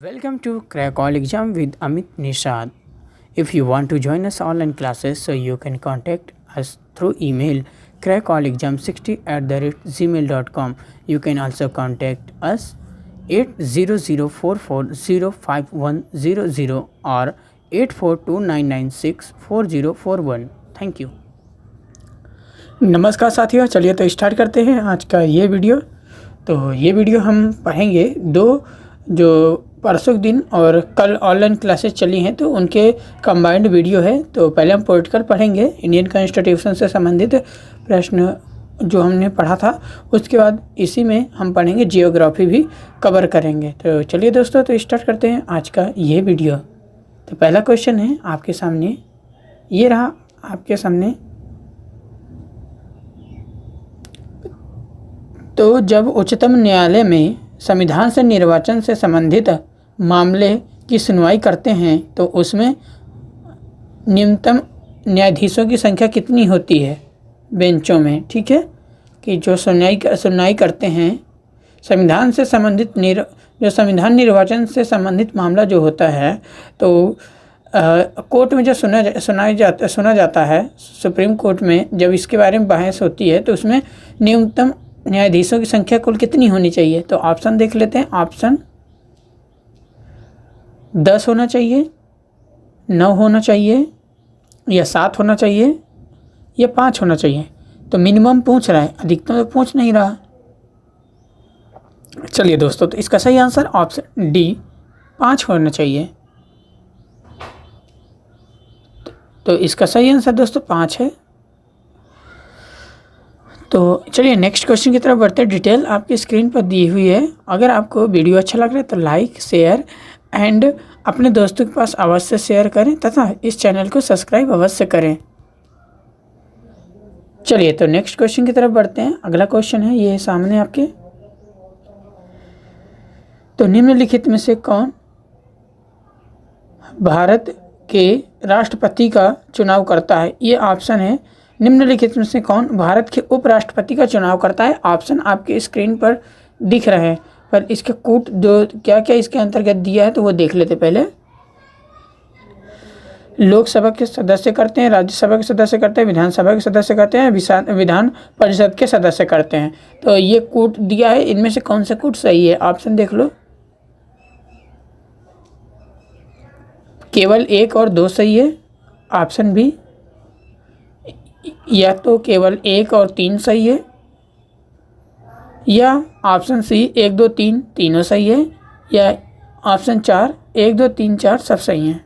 Welcome to Crack All Exam with Amit Nishad. If you want to join us online classes, so you can contact us through email crackallexam60@gmail.com. You can also contact us 80044051000 or 8429964041. Thank you. नमस्कार साथियों, चलिए तो start करते हैं आज का ये video. तो ये वीडियो हम पढ़ेंगे दो जो परसों के दिन और कल ऑनलाइन क्लासेस चली हैं तो उनके कंबाइंड वीडियो है। तो पहले हम पॉलिटिकल पढ़ेंगे, इंडियन कॉन्स्टिट्यूशन से संबंधित प्रश्न जो हमने पढ़ा था। उसके बाद इसी में हम पढ़ेंगे जियोग्राफी भी कवर करेंगे। तो चलिए दोस्तों, तो स्टार्ट करते हैं आज का ये वीडियो। तो पहला क्वेश्चन है आपके सामने, ये रहा आपके सामने। तो जब उच्चतम न्यायालय में संविधान से निर्वाचन से संबंधित मामले की सुनवाई करते हैं तो उसमें न्यूनतम न्यायाधीशों की संख्या कितनी होती है बेंचों में। ठीक है, कि जो सुनवाई करते हैं संविधान से संबंधित जो संविधान निर्वाचन से संबंधित मामला जो होता है तो कोर्ट में जो सुना जाता है, सुप्रीम कोर्ट में जब इसके बारे में बहस होती है तो उसमें न्यूनतम न्यायाधीशों की संख्या कुल कितनी होनी चाहिए। तो ऑप्शन देख लेते हैं। ऑप्शन 10 होना चाहिए, 9 होना चाहिए, या 7 होना चाहिए, या 5 होना चाहिए। तो मिनिमम पूछ रहा है, अधिकतम तो पूछ नहीं रहा। चलिए दोस्तों, तो इसका सही आंसर ऑप्शन डी 5 होना चाहिए। तो इसका सही आंसर दोस्तों 5 है। तो चलिए नेक्स्ट क्वेश्चन की तरफ बढ़ते हैं। डिटेल आपकी स्क्रीन पर दी हुई है। अगर आपको वीडियो अच्छा लग रहा है तो लाइक, शेयर एंड अपने दोस्तों के पास अवश्य शेयर करें तथा इस चैनल को सब्सक्राइब अवश्य करें। चलिए तो नेक्स्ट क्वेश्चन की तरफ बढ़ते हैं। अगला क्वेश्चन है ये सामने आपके। तो निम्नलिखित में से कौन भारत के राष्ट्रपति का चुनाव करता है। ये ऑप्शन है, निम्नलिखित में से कौन भारत के उपराष्ट्रपति का चुनाव करता है। ऑप्शन आपके स्क्रीन पर दिख रहे हैं, पर इसके कूट जो क्या क्या इसके अंतर्गत दिया है तो वो देख लेते पहले। लोकसभा के सदस्य करते हैं, राज्यसभा के सदस्य करते हैं, विधानसभा के सदस्य करते हैं, विधान परिषद के सदस्य करते हैं। तो ये कूट दिया है, इनमें से कौन सा कूट सही है। ऑप्शन देख लो, केवल 1 और 2 सही है। ऑप्शन बी, या तो केवल 1 और 3 सही है, या ऑप्शन सी 1 2 3 तीनों सही है, या ऑप्शन 4 1 2 3 4 सब सही हैं।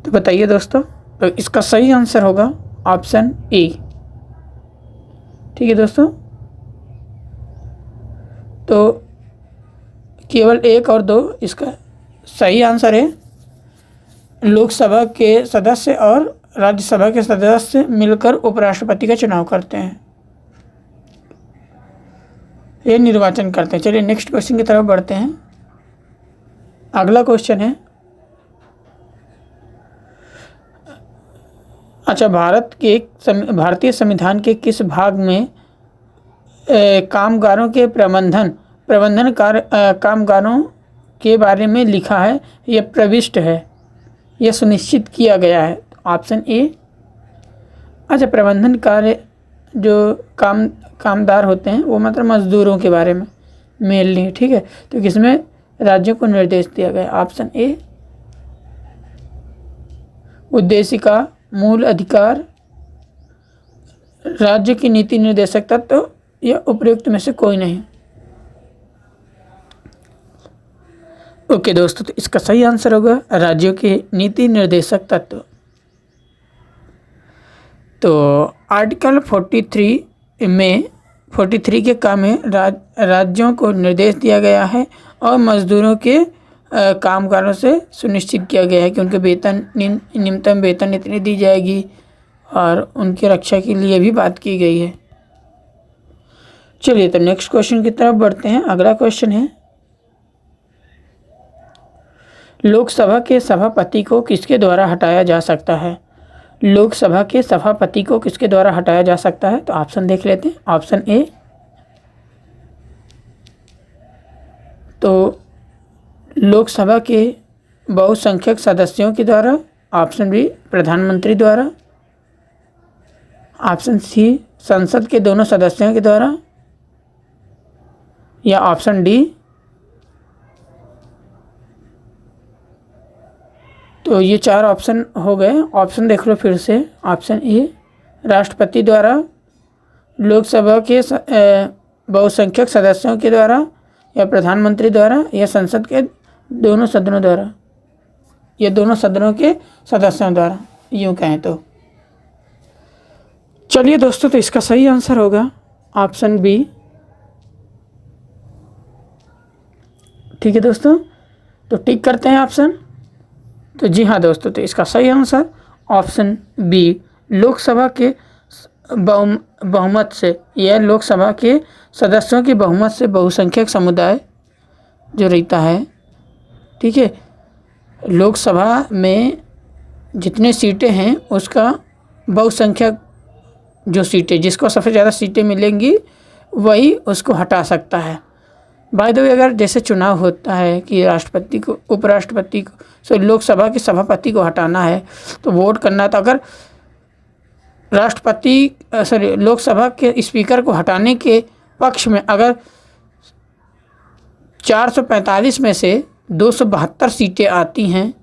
तो बताइए दोस्तों, तो इसका सही आंसर होगा ऑप्शन ए। ठीक है दोस्तों, तो केवल 1 और 2 इसका सही आंसर है। लोकसभा के सदस्य और राज्यसभा के सदस्य मिलकर उपराष्ट्रपति का चुनाव करते हैं, ये निर्वाचन करते हैं। चलिए नेक्स्ट क्वेश्चन की तरफ बढ़ते हैं। अगला क्वेश्चन है, अच्छा, भारतीय संविधान के किस भाग में कामगारों के कामगारों के बारे में लिखा है, यह प्रविष्ट है, यह सुनिश्चित किया गया है। ऑप्शन ए, अच्छा, प्रबंधन कार्य जो कामदार होते हैं वो मतलब मजदूरों के बारे में मेनली। ठीक है, तो किसमें राज्यों को निर्देश दिया गया। ऑप्शन ए, उद्देशिका, मूल अधिकार, राज्य की नीति निर्देशक तत्व, या उपयुक्त में से कोई नहीं। ओके दोस्तों, तो इसका सही आंसर होगा राज्यों के नीति निर्देशक तत्व। तो आर्टिकल 43 के काम में राज्यों को निर्देश दिया गया है और मजदूरों के कामगारों से सुनिश्चित किया गया है कि उनके न्यूनतम वेतन इतनी दी जाएगी और उनकी रक्षा के लिए भी बात की गई है। चलिए तो नेक्स्ट क्वेश्चन की तरफ बढ़ते हैं। अगला क्वेश्चन है, लोकसभा के सभापति को किसके द्वारा हटाया जा सकता है। लोकसभा के सभापति को किसके द्वारा हटाया जा सकता है। तो ऑप्शन देख लेते हैं। ऑप्शन ए, तो लोकसभा के बहुसंख्यक सदस्यों के द्वारा, ऑप्शन बी प्रधानमंत्री द्वारा, ऑप्शन सी संसद के दोनों सदस्यों के द्वारा, या ऑप्शन डी। तो ये 4 ऑप्शन हो गए। ऑप्शन देख लो फिर से। ऑप्शन ए राष्ट्रपति द्वारा, लोकसभा के बहुसंख्यक सदस्यों के द्वारा, या प्रधानमंत्री द्वारा, या संसद के दोनों सदनों द्वारा, या दोनों सदनों के सदस्यों द्वारा, यूँ कहें तो। चलिए दोस्तों, तो इसका सही आंसर होगा ऑप्शन बी। ठीक है दोस्तों, तो टिक करते हैं ऑप्शन। तो जी हाँ दोस्तों, तो इसका सही आंसर ऑप्शन बी, लोकसभा के बहुमत से, यह लोकसभा के सदस्यों के बहुमत से बहुसंख्यक समुदाय जो रहता है, ठीक है, लोकसभा में जितने सीटें हैं उसका बहुसंख्यक जो सीटें, जिसको सबसे ज़्यादा सीटें मिलेंगी वही उसको हटा सकता है। बाय द वे, अगर जैसे चुनाव होता है कि राष्ट्रपति को, उपराष्ट्रपति को, लोकसभा के सभापति को हटाना है तो वोट करना, तो अगर लोकसभा के स्पीकर को हटाने के पक्ष में अगर 445 में से 272 सीटें आती हैं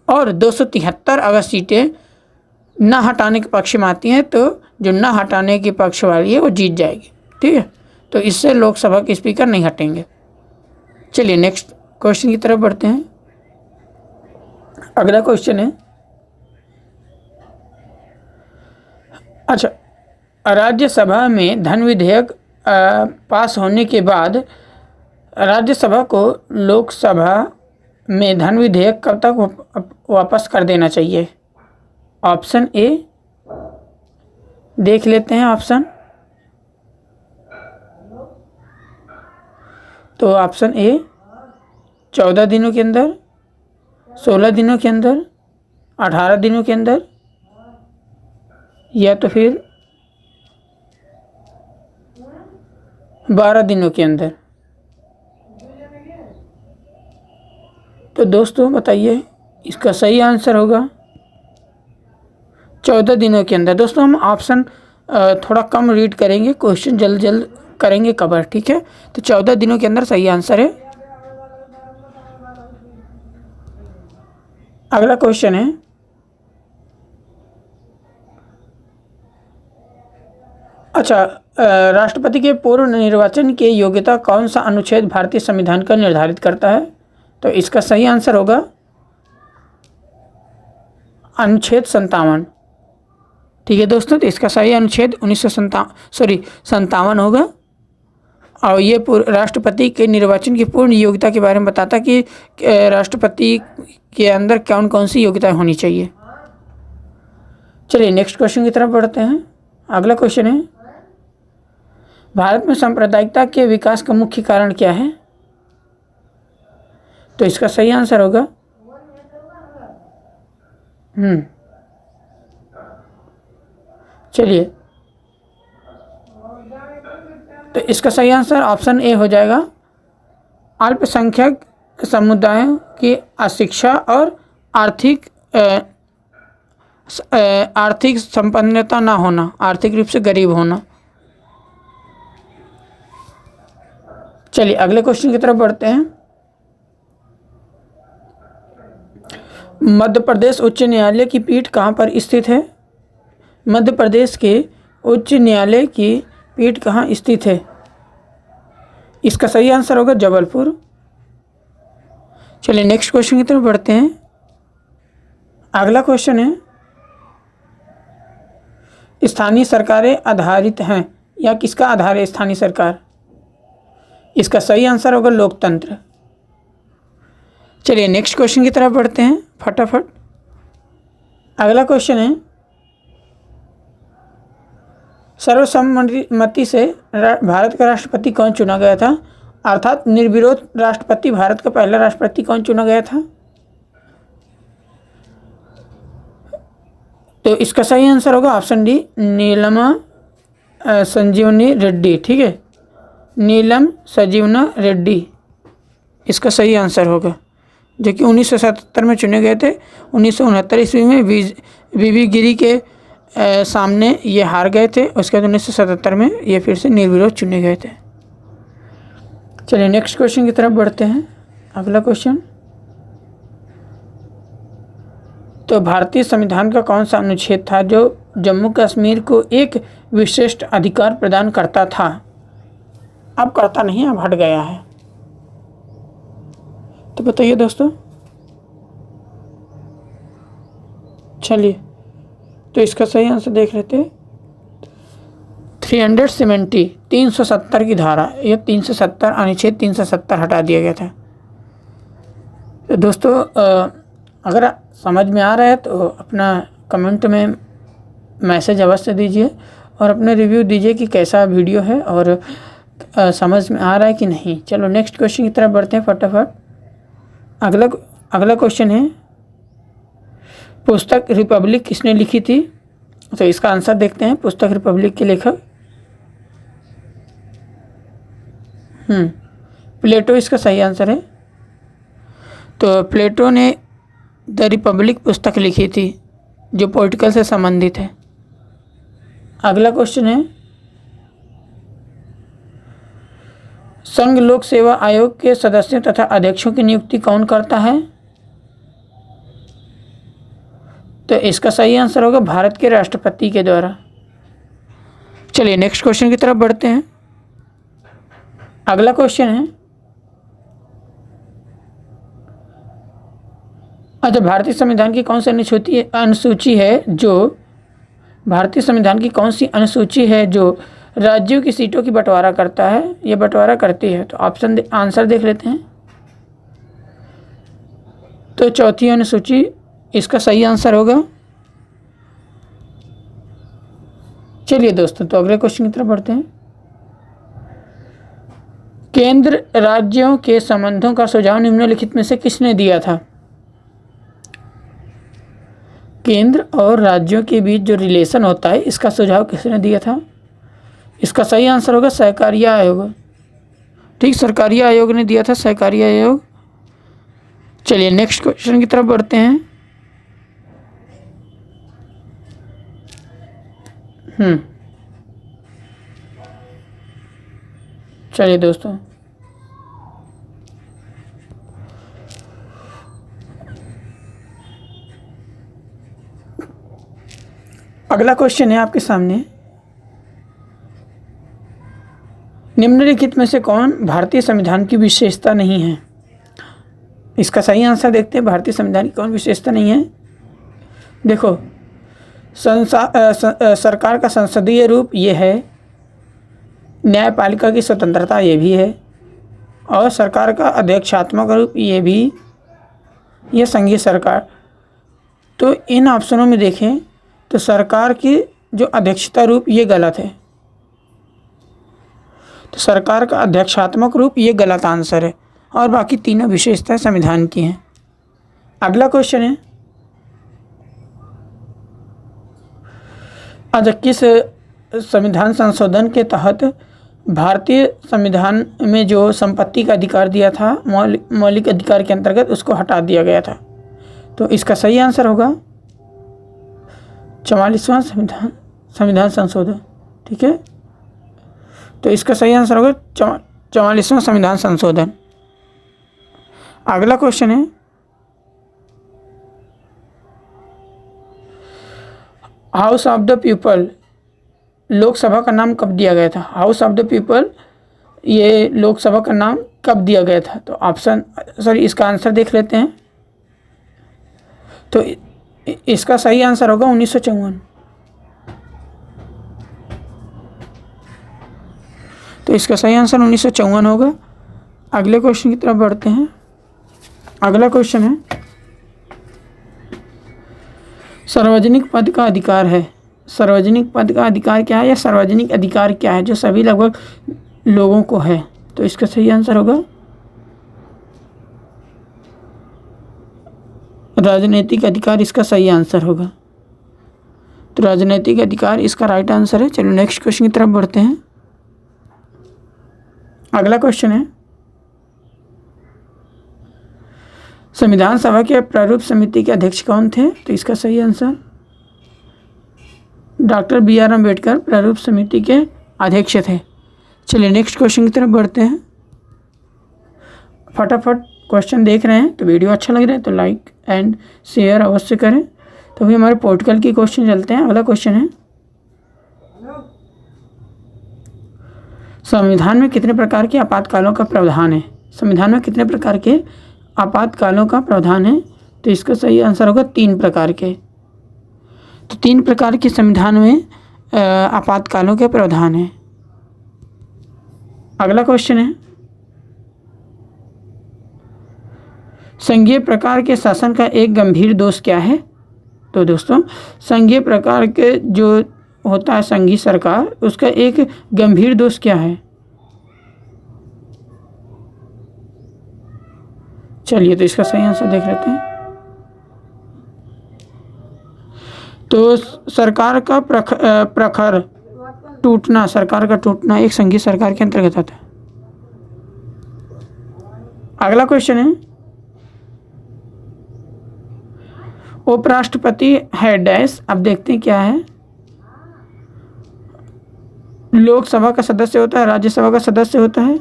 और 273 अगर सीटें ना हटाने के पक्ष में आती हैं, तो जो ना हटाने के पक्ष वाली है वो जीत जाएगी। ठीक है, तो इससे लोकसभा के स्पीकर नहीं हटेंगे। चलिए नेक्स्ट क्वेश्चन की तरफ बढ़ते हैं। अगला क्वेश्चन है, अच्छा, राज्यसभा में धन विधेयक पास होने के बाद राज्यसभा को लोकसभा में धन विधेयक कब तक वापस कर देना चाहिए? ऑप्शन ए देख लेते हैं ऑप्शन। तो ऑप्शन ए 14 दिनों के अंदर, 16 दिनों के अंदर, 18 दिनों के अंदर, या तो फिर 12 दिनों के अंदर। तो दोस्तों बताइए, इसका सही आंसर होगा 14 दिनों के अंदर। दोस्तों हम ऑप्शन थोड़ा कम रीड करेंगे, क्वेश्चन जल्द जल्द करेंगे कवर, ठीक है। तो 14 दिनों के अंदर सही आंसर है। अगला क्वेश्चन है, अच्छा, राष्ट्रपति के पूर्व निर्वाचन के योग्यता कौन सा अनुच्छेद भारतीय संविधान का निर्धारित करता है? तो इसका सही आंसर होगा अनुच्छेद 57। ठीक है दोस्तों, तो इसका सही अनुच्छेद 57 होगा। और ये राष्ट्रपति के निर्वाचन की पूर्ण योग्यता के बारे में बताता कि राष्ट्रपति के अंदर कौन कौन सी योग्यताएं होनी चाहिए। चलिए नेक्स्ट क्वेश्चन की तरफ बढ़ते हैं। अगला क्वेश्चन है, भारत में सांप्रदायिकता के विकास का मुख्य कारण क्या है? तो इसका सही आंसर होगा चलिए, तो इसका सही आंसर ऑप्शन ए हो जाएगा, अल्पसंख्यक समुदायों की अशिक्षा और आर्थिक संपन्नता ना होना, आर्थिक रूप से गरीब होना। चलिए अगले क्वेश्चन की तरफ बढ़ते हैं। मध्य प्रदेश उच्च न्यायालय की पीठ कहाँ पर स्थित है? मध्य प्रदेश के उच्च न्यायालय की पीठ कहाँ स्थित है? इसका सही आंसर होगा जबलपुर। चलिए नेक्स्ट क्वेश्चन की तरफ बढ़ते हैं। अगला क्वेश्चन है, स्थानीय सरकारें आधारित हैं या किसका आधार है स्थानीय सरकार? इसका सही आंसर होगा लोकतंत्र। चलिए नेक्स्ट क्वेश्चन की तरफ बढ़ते हैं फटाफट। अगला क्वेश्चन है, सर्वसम्मति से भारत का राष्ट्रपति कौन चुना गया था? अर्थात निर्विरोध राष्ट्रपति, भारत का पहला राष्ट्रपति कौन चुना गया था? तो इसका सही आंसर होगा ऑप्शन डी, नीलम संजीवनी रेड्डी। ठीक है, नीलम संजीवना रेड्डी। इसका सही आंसर होगा, जो कि 1977 में चुने गए थे। 1969 ईस्वी में वीवी गिरी के सामने ये हार गए थे। उसके बाद 1977 में ये फिर से निर्विरोध चुने गए थे। चलिए नेक्स्ट क्वेश्चन की तरफ बढ़ते हैं। अगला क्वेश्चन, तो भारतीय संविधान का कौन सा अनुच्छेद था जो जम्मू कश्मीर को एक विशिष्ट अधिकार प्रदान करता था? अब करता नहीं, अब हट गया है। तो बताइए दोस्तों। चलिए, तो इसका सही आंसर देख लेते हैं। 370 की धारा, ये 370 अनुच्छेद 370 हटा दिया गया था। तो दोस्तों अगर समझ में आ रहा है तो अपना कमेंट में मैसेज अवश्य दीजिए और अपने रिव्यू दीजिए कि कैसा वीडियो है और समझ में आ रहा है कि नहीं। चलो नेक्स्ट क्वेश्चन की तरफ बढ़ते हैं फटाफट। अगला क्वेश्चन है, पुस्तक रिपब्लिक किसने लिखी थी? तो इसका आंसर देखते हैं। पुस्तक रिपब्लिक के लेखक प्लेटो इसका सही आंसर है। तो प्लेटो ने द रिपब्लिक पुस्तक लिखी थी जो पॉलिटिकल से संबंधित है। अगला क्वेश्चन है, संघ लोक सेवा आयोग के सदस्यों तथा अध्यक्षों की नियुक्ति कौन करता है? तो इसका सही आंसर होगा भारत के राष्ट्रपति के द्वारा। चलिए नेक्स्ट क्वेश्चन की तरफ बढ़ते हैं। अगला क्वेश्चन है, अच्छा भारतीय संविधान की कौन सी अनुसूची है जो भारतीय संविधान की कौन सी अनुसूची है जो राज्यों की सीटों की बंटवारा करता है? ये बंटवारा करती है। तो आंसर देख लेते हैं। तो चौथी अनुसूची इसका सही आंसर होगा। चलिए दोस्तों, तो अगले क्वेश्चन की तरफ बढ़ते हैं। केंद्र राज्यों के संबंधों का सुझाव निम्नलिखित में से किसने दिया था? केंद्र और राज्यों के बीच जो रिलेशन होता है, इसका सुझाव किसने दिया था? इसका सही आंसर होगा सहकारिता आयोग। ठीक, सरकारिया आयोग ने दिया था, सहकारिता आयोग। चलिए नेक्स्ट क्वेश्चन की तरफ बढ़ते हैं। चलिए दोस्तों, अगला क्वेश्चन है आपके सामने, निम्नलिखित में से कौन भारतीय संविधान की विशेषता नहीं है? इसका सही आंसर देखते हैं। भारतीय संविधान की कौन विशेषता नहीं है? देखो, सरकार का संसदीय रूप ये है, न्यायपालिका की स्वतंत्रता ये भी है, और सरकार का अध्यक्षात्मक रूप ये भी, ये संघीय सरकार। तो इन ऑप्शनों में देखें तो सरकार की जो अध्यक्षता रूप ये गलत है, तो सरकार का अध्यक्षात्मक रूप ये गलत आंसर है, और बाकी तीनों विशेषताएं संविधान की हैं। अगला क्वेश्चन है, आज किस संविधान संशोधन के तहत भारतीय संविधान में जो संपत्ति का अधिकार दिया था मौलिक अधिकार के अंतर्गत, उसको हटा दिया गया था? तो इसका सही आंसर होगा 44वां संविधान संशोधन। ठीक है, तो इसका सही आंसर होगा 44वां संविधान संशोधन। अगला क्वेश्चन है, house of the people Lok Sabha का नाम कब दिया गया था? हाउस ऑफ द पीपल ये लोकसभा का नाम कब दिया गया था? तो इसका आंसर देख लेते हैं। तो इसका सही आंसर होगा 1954। तो इसका सही आंसर 1954 होगा। अगले क्वेश्चन की तरफ बढ़ते हैं। अगला क्वेश्चन है, सार्वजनिक पद का अधिकार है। सार्वजनिक पद का अधिकार क्या है, या सार्वजनिक अधिकार क्या है जो सभी लगभग लोगों को है? तो इसका सही आंसर होगा राजनीतिक अधिकार। इसका सही आंसर होगा। तो राजनीतिक अधिकार इसका राइट आंसर है। चलो नेक्स्ट क्वेश्चन की तरफ बढ़ते हैं। अगला क्वेश्चन है, संविधान सभा के प्रारूप समिति के अध्यक्ष कौन थे? तो इसका सही आंसर डॉक्टर BR अम्बेडकर प्रारूप समिति के अध्यक्ष थे। चलिए नेक्स्ट क्वेश्चन की तरफ बढ़ते हैं। फटाफट क्वेश्चन देख रहे हैं तो वीडियो अच्छा लग रहा है तो लाइक एंड शेयर अवश्य करें। तो अभी हमारे पोर्टल की क्वेश्चन चलते हैं। अगला क्वेश्चन है, संविधान में कितने प्रकार के आपातकालों का प्रावधान है? संविधान में कितने प्रकार के आपातकालों का प्रावधान है? तो इसका सही आंसर होगा 3 प्रकार के। तो 3 प्रकार के संविधान में आपातकालों के प्रावधान है। अगला क्वेश्चन है, संघीय प्रकार के शासन का एक गंभीर दोष क्या है? तो दोस्तों संघीय प्रकार के जो होता है संघीय सरकार, उसका एक गंभीर दोष क्या है? चलिए तो इसका सही आंसर देख लेते हैं। तो सरकार का प्रखर टूटना, सरकार का टूटना एक संघीय सरकार के अंतर्गत आता है। अगला क्वेश्चन है, उपराष्ट्रपति है डैश। अब देखते हैं क्या है। लोकसभा का सदस्य होता है, राज्यसभा का सदस्य होता है,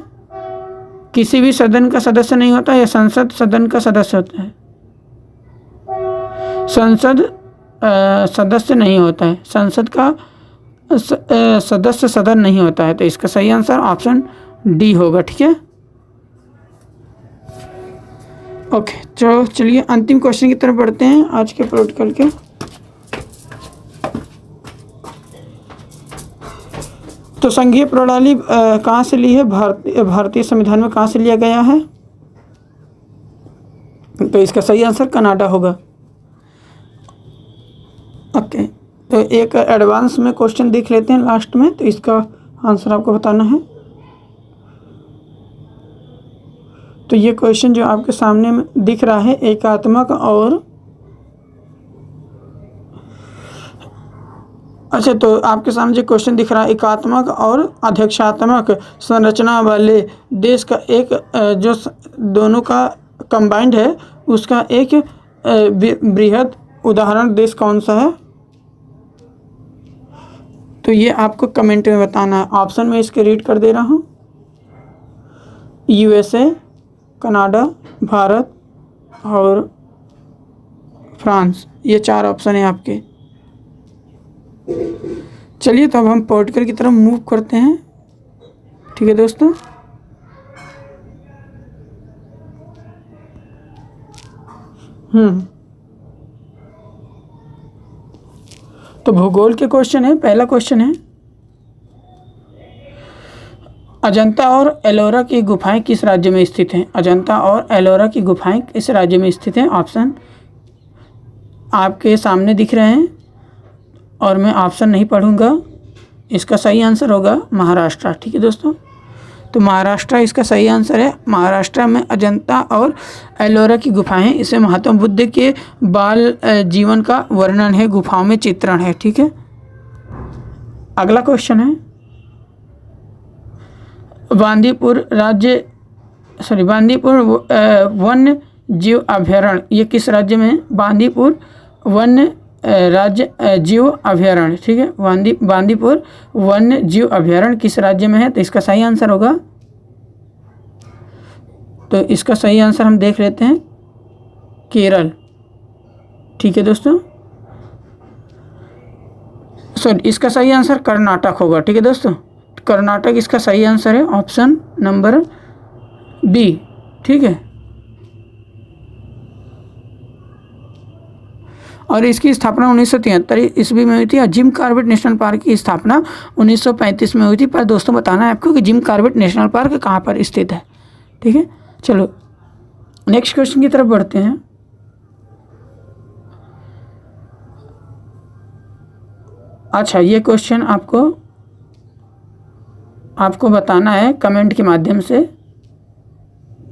किसी भी सदन का सदस्य नहीं होता, या संसद सदन का सदस्य होता है। संसद सदस्य नहीं होता है, संसद का सदस्य सदन नहीं होता है। तो इसका सही आंसर ऑप्शन डी होगा। ठीक है, ओके। तो चलिए अंतिम क्वेश्चन की तरफ बढ़ते हैं आज के प्रोटोकॉल के। तो संघीय प्रणाली कहाँ से ली है? भारतीय संविधान में कहाँ से लिया गया है? तो इसका सही आंसर कनाडा होगा। ओके, तो एक एडवांस में क्वेश्चन देख लेते हैं लास्ट में, तो इसका आंसर आपको बताना है। तो ये क्वेश्चन जो आपके सामने में दिख रहा है, एकात्मक और अच्छा, तो आपके सामने जो क्वेश्चन दिख रहा है, एकात्मक और अध्यक्षात्मक संरचना वाले देश का एक जो दोनों का कंबाइंड है, उसका एक बृहद उदाहरण देश कौन सा है? तो ये आपको कमेंट में बताना है। ऑप्शन में इसके रीड कर दे रहा हूँ। USA, कनाडा, भारत और फ्रांस, ये 4 ऑप्शन है आपके। चलिए तो अब हम पोर्टल की तरफ मूव करते हैं। ठीक है दोस्तों, तो भूगोल के क्वेश्चन है। पहला क्वेश्चन है, अजंता और एलोरा की गुफाएं किस राज्य में स्थित हैं? अजंता और एलोरा की गुफाएं किस राज्य में स्थित हैं? ऑप्शन आपके सामने दिख रहे हैं और मैं ऑप्शन नहीं पढ़ूंगा। इसका सही आंसर होगा महाराष्ट्र। ठीक है दोस्तों, तो महाराष्ट्र इसका सही आंसर है। महाराष्ट्र में अजंता और एलोरा की गुफाएं, इसमें महात्मा बुद्ध के बाल जीवन का वर्णन है, गुफाओं में चित्रण है। ठीक है, अगला क्वेश्चन है, बांदीपुर वन्य जीव अभयारण्य ये किस राज्य में है? बांदीपुर वन्य राज्य जीव अभयारण्य। ठीक है, बांदीपुर वन्य जीव अभयारण्य किस राज्य में है? तो इसका सही आंसर होगा, तो इसका सही आंसर हम देख लेते हैं, केरल। ठीक है दोस्तों, सॉरी इसका सही आंसर कर्नाटक होगा। ठीक है दोस्तों, कर्नाटक इसका सही आंसर है, ऑप्शन नंबर बी। ठीक है, और इसकी स्थापना 1973 ईस्वी में हुई थी। और जिम कॉर्बेट नेशनल पार्क की स्थापना 1935 में हुई थी। पर दोस्तों बताना है आपको कि जिम कॉर्बेट नेशनल पार्क कहाँ पर स्थित है। ठीक है, चलो नेक्स्ट क्वेश्चन की तरफ बढ़ते हैं। अच्छा, ये क्वेश्चन आपको बताना है कमेंट के माध्यम से।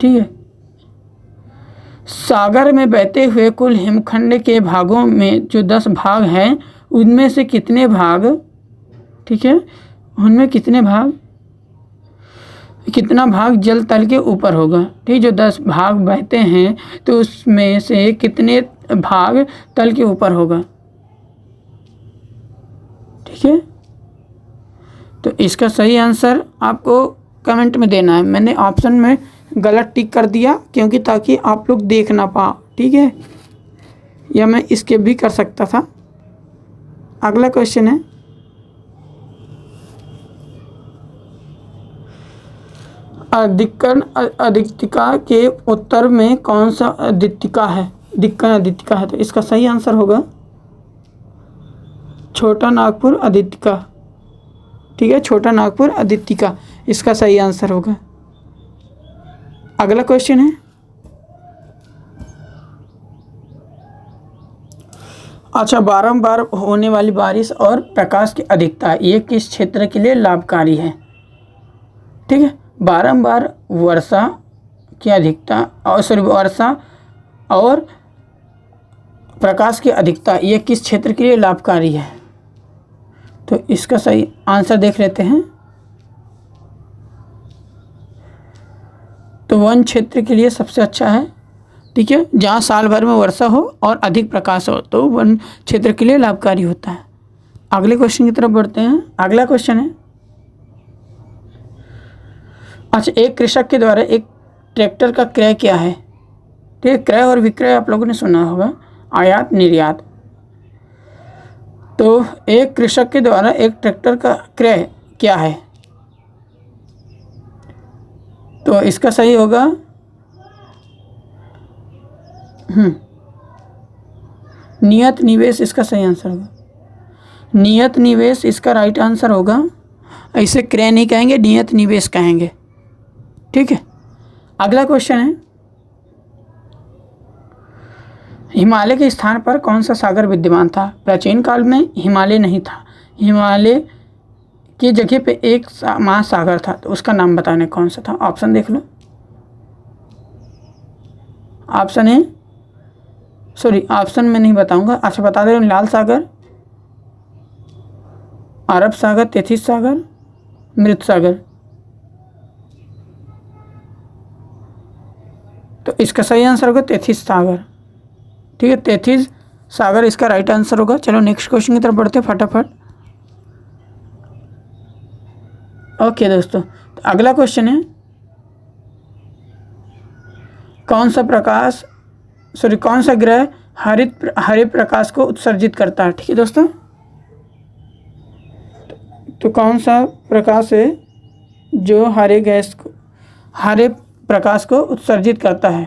ठीक है, सागर में बहते हुए कुल हिमखंड के भागों में जो 10 भाग हैं, उनमें से कितने भाग, ठीक है, उनमें कितने भाग कितना भाग जल तल के ऊपर होगा। ठीक, जो 10 भाग बहते हैं तो उसमें से कितने भाग तल के ऊपर होगा। ठीक है, तो इसका सही आंसर आपको कमेंट में देना है। मैंने ऑप्शन में गलत टिक कर दिया क्योंकि ताकि आप लोग देख ना पाओ। ठीक है, या मैं इसके भी कर सकता था। अगला क्वेश्चन है, अधिकरण अधिकतिका के उत्तर में कौन सा अधिकतिका है? दिक्कन अधिकतिका है, तो इसका सही आंसर होगा छोटा नागपुर अधिकतिका। ठीक है, छोटा नागपुर अधिकतिका इसका सही आंसर होगा। अगला क्वेश्चन है, अच्छा, बारंबार होने वाली बारिश और प्रकाश की अधिकता ये किस क्षेत्र के लिए लाभकारी है? ठीक है, बारंबार वर्षा की अधिकता और वर्षा और प्रकाश की अधिकता ये किस क्षेत्र के लिए लाभकारी है? तो इसका सही आंसर देख लेते हैं। तो वन क्षेत्र के लिए सबसे अच्छा है। ठीक है, जहाँ साल भर में वर्षा हो और अधिक प्रकाश हो तो वन क्षेत्र के लिए लाभकारी होता है। अगले क्वेश्चन की तरफ बढ़ते हैं। अगला क्वेश्चन है, अच्छा, एक कृषक के द्वारा एक ट्रैक्टर का क्रय क्या है? ठीक है, क्रय और विक्रय आप लोगों ने सुना होगा, आयात निर्यात। तो एक कृषक के द्वारा एक ट्रैक्टर का क्रय क्या है? तो इसका सही होगा नियत निवेश, इसका सही आंसर होगा नियत निवेश, इसका राइट आंसर होगा। इसे क्रय नहीं कहेंगे, नियत निवेश कहेंगे। ठीक है, अगला क्वेश्चन है, हिमालय के स्थान पर कौन सा सागर विद्यमान था? प्राचीन काल में हिमालय नहीं था, हिमालय की जगह पे एक महासागर था, तो उसका नाम बताने कौन सा था? ऑप्शन देख लो। ऑप्शन है, सॉरी ऑप्शन में नहीं बताऊंगा, अच्छा बता दे रहा हूँ। लाल सागर, अरब सागर, तेथिस सागर, मृत सागर। तो इसका सही आंसर होगा तेथिस सागर। ठीक है, तेथिस सागर इसका राइट आंसर होगा। चलो नेक्स्ट क्वेश्चन की तरफ बढ़ते हैं फटाफट। ओके दोस्तों, तो अगला क्वेश्चन है, कौन सा ग्रह हरे प्रकाश को उत्सर्जित करता है? ठीक है दोस्तों, तो कौन सा प्रकाश है जो हरे प्रकाश को उत्सर्जित करता है?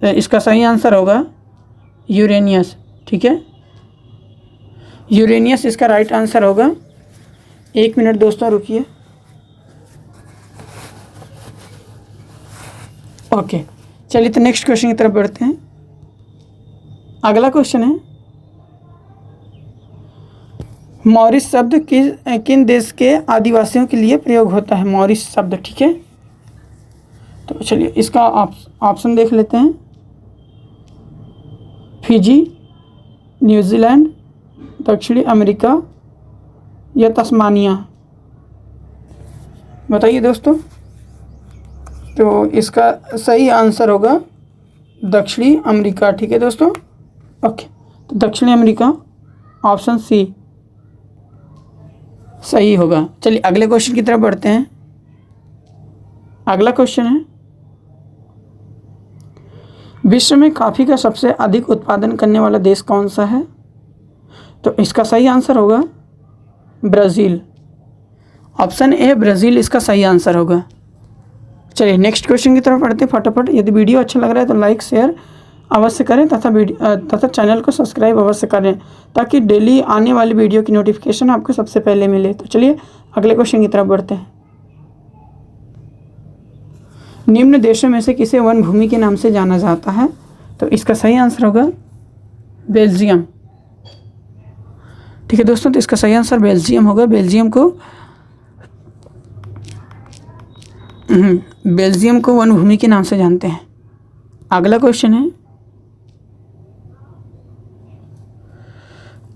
तो इसका सही आंसर होगा यूरेनियस। ठीक है, यूरेनियस इसका राइट आंसर होगा। 1 मिनट दोस्तों रुकिए। ओके, चलिए तो नेक्स्ट क्वेश्चन की तरफ बढ़ते हैं। अगला क्वेश्चन है, मॉरिस शब्द किन देश के आदिवासियों के लिए प्रयोग होता है? मॉरिस शब्द। ठीक है, तो चलिए इसका ऑप्शन देख लेते हैं। फिजी, न्यूजीलैंड, दक्षिणी अमेरिका या तस्मानिया? बताइए दोस्तों। तो इसका सही आंसर होगा दक्षिणी अमेरिका। ठीक है दोस्तों, ओके, तो दक्षिणी अमेरिका ऑप्शन सी सही होगा। चलिए अगले क्वेश्चन की तरफ बढ़ते हैं। अगला क्वेश्चन है, विश्व में कॉफ़ी का सबसे अधिक उत्पादन करने वाला देश कौन सा है? तो इसका सही आंसर होगा ब्राज़ील। ऑप्शन ए ब्राज़ील इसका सही आंसर होगा। चलिए नेक्स्ट क्वेश्चन की तरफ बढ़ते हैं फटाफट। यदि वीडियो अच्छा लग रहा है तो लाइक शेयर अवश्य करें तथा चैनल को सब्सक्राइब अवश्य करें ताकि डेली आने वाली वीडियो की नोटिफिकेशन आपको सबसे पहले मिले। तो चलिए अगले क्वेश्चन की तरफ बढ़ते हैं। निम्न देशों में से किसे वन भूमि के नाम से जाना जाता है? तो इसका सही आंसर होगा बेल्जियम। ठीक है दोस्तों, तो इसका सही आंसर बेल्जियम होगा। बेल्जियम को वन भूमि के नाम से जानते हैं। अगला क्वेश्चन है,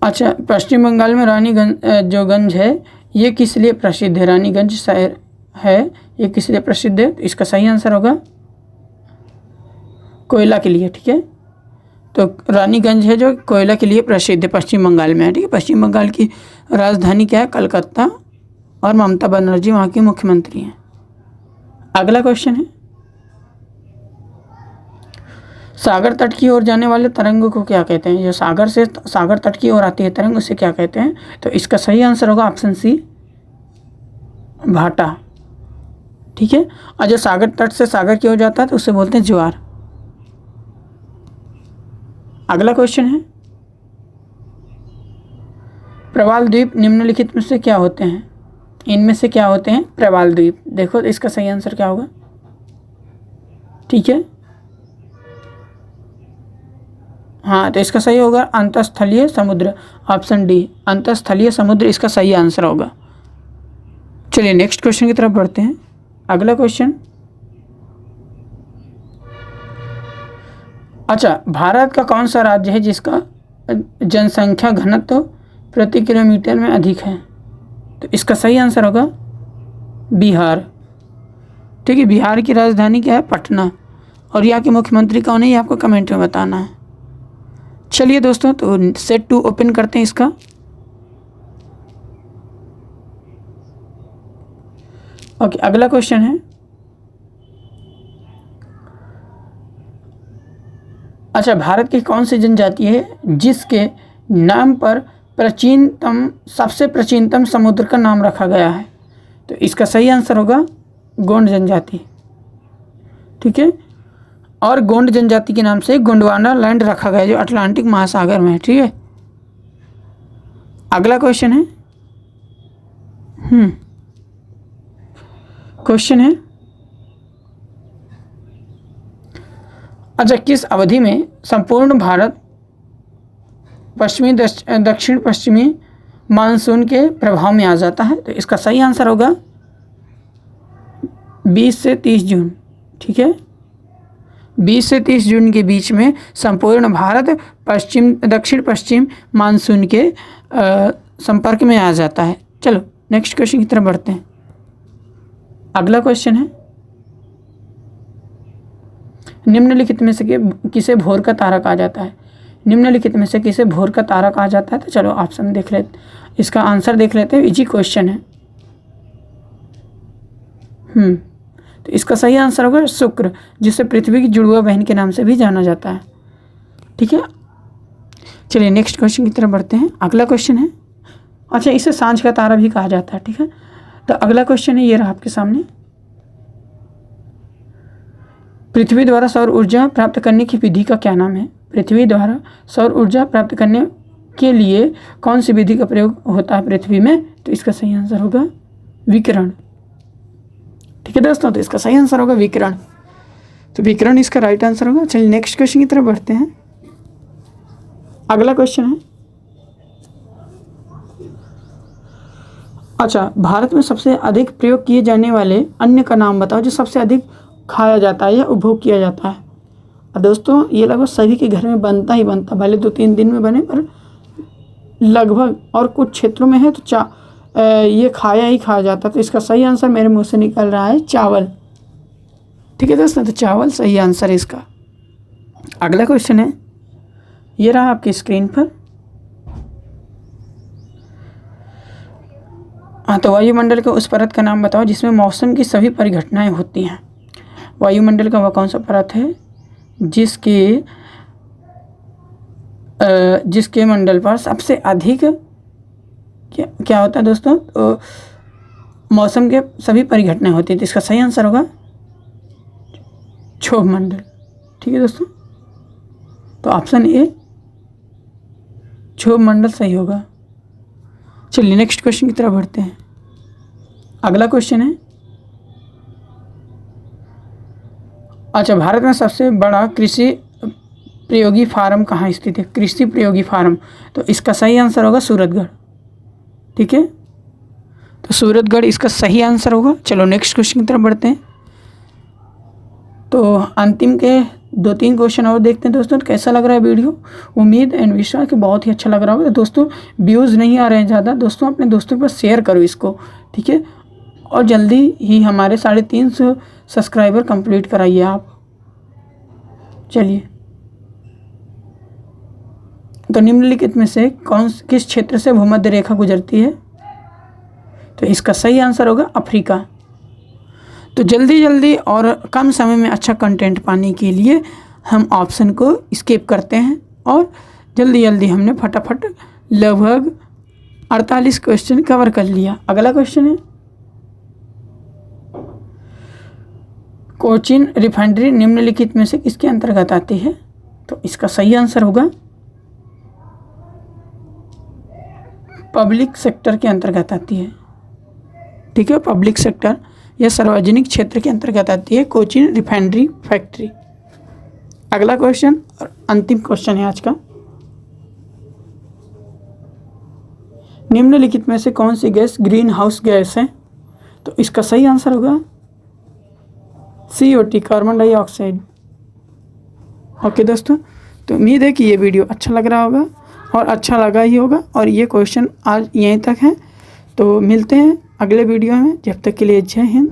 अच्छा, पश्चिम बंगाल में रानीगंज जो गंज है ये किस लिए प्रसिद्ध है? रानीगंज शहर है, ये किस लिए प्रसिद्ध है? तो इसका सही आंसर होगा कोयला के लिए। ठीक है, तो रानीगंज है जो कोयला के लिए प्रसिद्ध है, पश्चिम बंगाल में है। ठीक है, पश्चिम बंगाल की राजधानी क्या है? कलकत्ता, और ममता बनर्जी वहाँ की मुख्यमंत्री हैं। अगला क्वेश्चन है, सागर तट की ओर जाने वाले तरंग को क्या कहते हैं? जो सागर से सागर तट की ओर आती है तरंग, उसे क्या कहते हैं? तो इसका सही आंसर होगा ऑप्शन सी, भाटा। ठीक है, और जो सागर तट से सागर की ओर जाता है तो उसे बोलते हैं ज्वार। अगला क्वेश्चन है, प्रवाल द्वीप निम्नलिखित में से क्या होते हैं? इनमें से क्या होते हैं प्रवाल द्वीप? देखो इसका सही आंसर क्या होगा। ठीक है, हाँ, तो इसका सही होगा अंतःस्थलीय समुद्र, ऑप्शन डी, अंतःस्थलीय समुद्र इसका सही आंसर होगा। चलिए नेक्स्ट क्वेश्चन की तरफ बढ़ते हैं। अगला क्वेश्चन, अच्छा, भारत का कौन सा राज्य है जिसका जनसंख्या घनत्व प्रति किलोमीटर में अधिक है? तो इसका सही आंसर होगा बिहार। ठीक है, बिहार की राजधानी क्या है? पटना, और यहाँ के मुख्यमंत्री कौन है ये आपको कमेंट में बताना है। चलिए दोस्तों, तो सेट 2 ओपन करते हैं इसका। ओके, अगला क्वेश्चन है, अच्छा, भारत की कौन सी जनजाति है जिसके नाम पर सबसे प्राचीनतम समुद्र का नाम रखा गया है? तो इसका सही आंसर होगा गोंड जनजाति। ठीक है, और गोंड जनजाति के नाम से गोंडवाना लैंड रखा गया है जो अटलांटिक महासागर में है। ठीक है, अगला क्वेश्चन है, क्वेश्चन है, अच्छा, किस अवधि में संपूर्ण भारत दक्षिण पश्चिमी मानसून के प्रभाव में आ जाता है? तो इसका सही आंसर होगा 20 से 30 जून। ठीक है, 20 से 30 जून के बीच में संपूर्ण भारत दक्षिण पश्चिम मानसून के संपर्क में आ जाता है। चलो नेक्स्ट क्वेश्चन की तरफ बढ़ते हैं। अगला क्वेश्चन है, निम्नलिखित में से किसे भोर का तारा कहा जाता है? निम्नलिखित में से किसे भोर का तारा कहा जाता है? तो चलो ऑप्शन देख लेते, इसका आंसर देख लेते हैं, इजी क्वेश्चन है। तो इसका सही आंसर होगा शुक्र, जिसे पृथ्वी की जुड़वा बहन के नाम से भी जाना जाता है। ठीक है, चलिए नेक्स्ट क्वेश्चन की तरफ बढ़ते हैं। अगला क्वेश्चन है, अच्छा, इसे सांझ का तारा भी कहा जाता है। ठीक है, तो अगला क्वेश्चन है, ये रहा आपके सामने, पृथ्वी द्वारा सौर ऊर्जा प्राप्त करने की विधि का क्या नाम है? पृथ्वी द्वारा सौर ऊर्जा प्राप्त करने के लिए कौन सी विधि का प्रयोग होता है पृथ्वी में? तो इसका सही आंसर होगा विकिरण। ठीक है दोस्तों, तो इसका सही आंसर होगा विकिरण। तो विकिरण इसका राइट आंसर होगा। चलिए नेक्स्ट क्वेश्चन की तरफ बढ़ते हैं। अगला क्वेश्चन है, अच्छा, भारत में सबसे अधिक प्रयोग किए जाने वाले अन्न का नाम बताओ जो सबसे अधिक खाया जाता है या उपभोग किया जाता है। और दोस्तों ये लगभग सभी के घर में बनता ही बनता, भले 2-3 दिन में बने पर लगभग, और कुछ क्षेत्रों में है तो ये खाया ही खाया जाता है। तो इसका सही आंसर मेरे मुंह से निकल रहा है चावल। ठीक है दोस्तों, तो चावल सही आंसर है इसका। अगला क्वेश्चन है, ये रहा आपकी स्क्रीन पर। हाँ, तो वायुमंडल के उस परत का नाम बताओ जिसमें मौसम की सभी परिघटनाएं होती हैं। वायुमंडल का वह कौन सा परत है जिसके मंडल पर सबसे अधिक क्या होता है दोस्तों? तो मौसम के सभी परिघटनाएं होती हैं। तो इसका सही आंसर होगा क्षोभ मंडल। ठीक है दोस्तों, तो ऑप्शन ए क्षोभ मंडल सही होगा। चलिए नेक्स्ट क्वेश्चन की तरफ बढ़ते हैं। अगला क्वेश्चन है, अच्छा, भारत में सबसे बड़ा कृषि प्रयोगी फार्म कहाँ स्थित है? कृषि प्रयोगी फार्म, तो इसका सही आंसर होगा सूरतगढ़। ठीक है, तो सूरतगढ़ इसका सही आंसर होगा। चलो नेक्स्ट क्वेश्चन की तरफ बढ़ते हैं। तो अंतिम के 2-3 क्वेश्चन और देखते हैं दोस्तों। कैसा लग रहा है वीडियो? उम्मीद एंड विश्वास कि बहुत ही अच्छा लग रहा होगा। तो दोस्तों व्यूज़ नहीं आ रहे हैं ज़्यादा, दोस्तों अपने दोस्तों के पास शेयर करो इसको, ठीक है। और जल्दी ही हमारे 350 सब्सक्राइबर कंप्लीट कराइए आप। चलिए, तो निम्नलिखित में से किस क्षेत्र से भूमध्य रेखा गुजरती है? तो इसका सही आंसर होगा अफ्रीका। तो जल्दी और कम समय में अच्छा कंटेंट पाने के लिए हम ऑप्शन को स्किप करते हैं और जल्दी हमने फटाफट लगभग 48 क्वेश्चन कवर कर लिया। अगला क्वेश्चन है, कोचीन रिफाइनरी निम्नलिखित में से किसके अंतर्गत आती है? तो इसका सही आंसर होगा पब्लिक सेक्टर के अंतर्गत आती है, ठीक है। पब्लिक सेक्टर या सार्वजनिक क्षेत्र के अंतर्गत आती है कोचीन रिफाइनरी फैक्ट्री। अगला क्वेश्चन और अंतिम क्वेश्चन है आज का, निम्नलिखित में से कौन सी गैस ग्रीन हाउस गैस है? तो इसका सही आंसर होगा CO2 कार्बन डाइऑक्साइड। ओके दोस्तों, तो उम्मीद है कि ये वीडियो अच्छा लग रहा होगा और अच्छा लगा ही होगा और ये क्वेश्चन आज यहीं तक है। तो मिलते हैं अगले वीडियो में, जब तक के लिए जय हिंद।